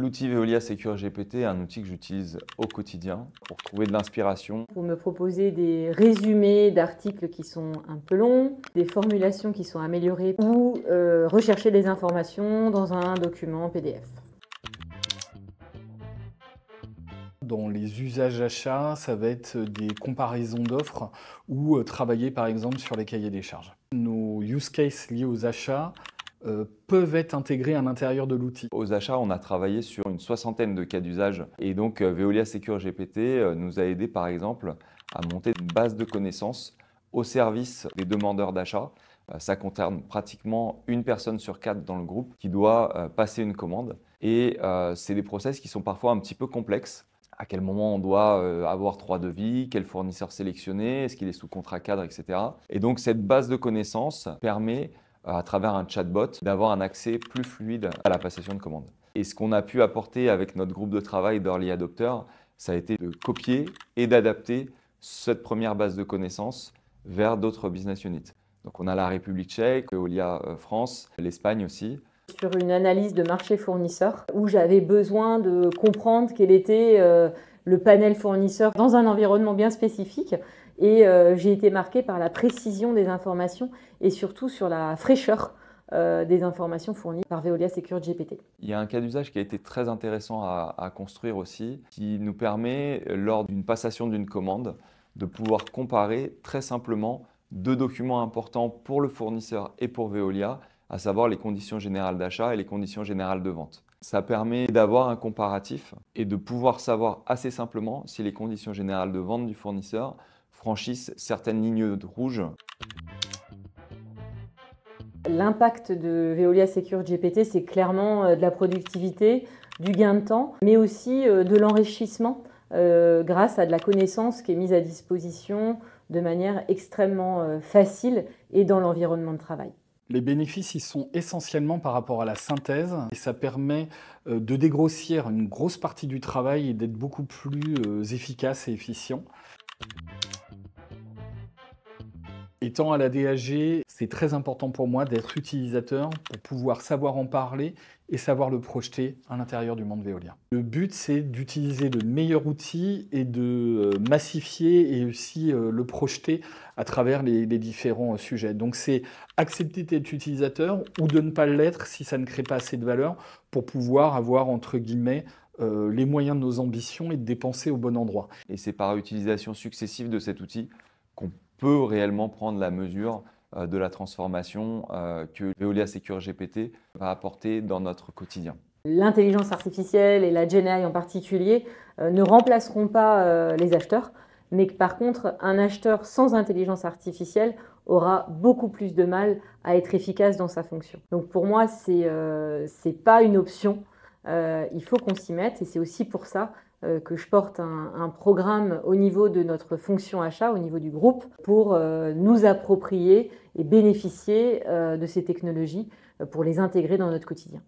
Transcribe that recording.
L'outil Veolia Secure GPT est un outil que j'utilise au quotidien pour trouver de l'inspiration. Pour me proposer des résumés d'articles qui sont un peu longs, des formulations qui sont améliorées ou rechercher des informations dans un document PDF. Dans les usages achats, ça va être des comparaisons d'offres ou travailler par exemple sur les cahiers des charges. Nos use cases liés aux achats peuvent être intégrés à l'intérieur de l'outil. Aux achats, on a travaillé sur une soixantaine de cas d'usage et donc Veolia Secure GPT nous a aidé par exemple à monter une base de connaissances au service des demandeurs d'achat. Ça concerne pratiquement une personne sur 4 dans le groupe qui doit passer une commande et c'est des process qui sont parfois un petit peu complexes. À quel moment on doit avoir 3 devis, quel fournisseur sélectionner, est-ce qu'il est sous contrat cadre, etc. Et donc cette base de connaissances permet à travers un chatbot, d'avoir un accès plus fluide à la passation de commandes. Et ce qu'on a pu apporter avec notre groupe de travail d'Early Adopters, ça a été de copier et d'adapter cette première base de connaissances vers d'autres business units. Donc on a la République tchèque, Veolia France, l'Espagne aussi. Sur une analyse de marché fournisseur où j'avais besoin de comprendre quel était le panel fournisseur dans un environnement bien spécifique. Et j'ai été marquée par la précision des informations et surtout sur la fraîcheur des informations fournies par Veolia Secure GPT. Il y a un cas d'usage qui a été très intéressant à construire aussi, qui nous permet, lors d'une passation d'une commande, de pouvoir comparer très simplement deux documents importants pour le fournisseur et pour Veolia, à savoir les conditions générales d'achat et les conditions générales de vente. Ça permet d'avoir un comparatif et de pouvoir savoir assez simplement si les conditions générales de vente du fournisseur franchissent certaines lignes rouges. L'impact de Veolia Secure GPT, c'est clairement de la productivité, du gain de temps, mais aussi de l'enrichissement grâce à de la connaissance qui est mise à disposition de manière extrêmement facile et dans l'environnement de travail. Les bénéfices, ils sont essentiellement par rapport à la synthèse et ça permet de dégrossir une grosse partie du travail et d'être beaucoup plus efficace et efficient. Étant à la DAG, c'est très important pour moi d'être utilisateur pour pouvoir savoir en parler et savoir le projeter à l'intérieur du monde Veolia. Le but, c'est d'utiliser de meilleurs outils et de massifier et aussi le projeter à travers les différents sujets. Donc c'est accepter d'être utilisateur ou de ne pas l'être si ça ne crée pas assez de valeur pour pouvoir avoir, entre guillemets, les moyens de nos ambitions et de dépenser au bon endroit. Et c'est par utilisation successive de cet outil qu'on peut réellement prendre la mesure de la transformation que Veolia Secure GPT va apporter dans notre quotidien. L'intelligence artificielle et la GenAI en particulier ne remplaceront pas les acheteurs, mais que par contre, un acheteur sans intelligence artificielle aura beaucoup plus de mal à être efficace dans sa fonction. Donc pour moi, c'est pas une option, il faut qu'on s'y mette et c'est aussi pour ça que je porte un programme au niveau de notre fonction achat, au niveau du groupe, pour nous approprier et bénéficier de ces technologies pour les intégrer dans notre quotidien.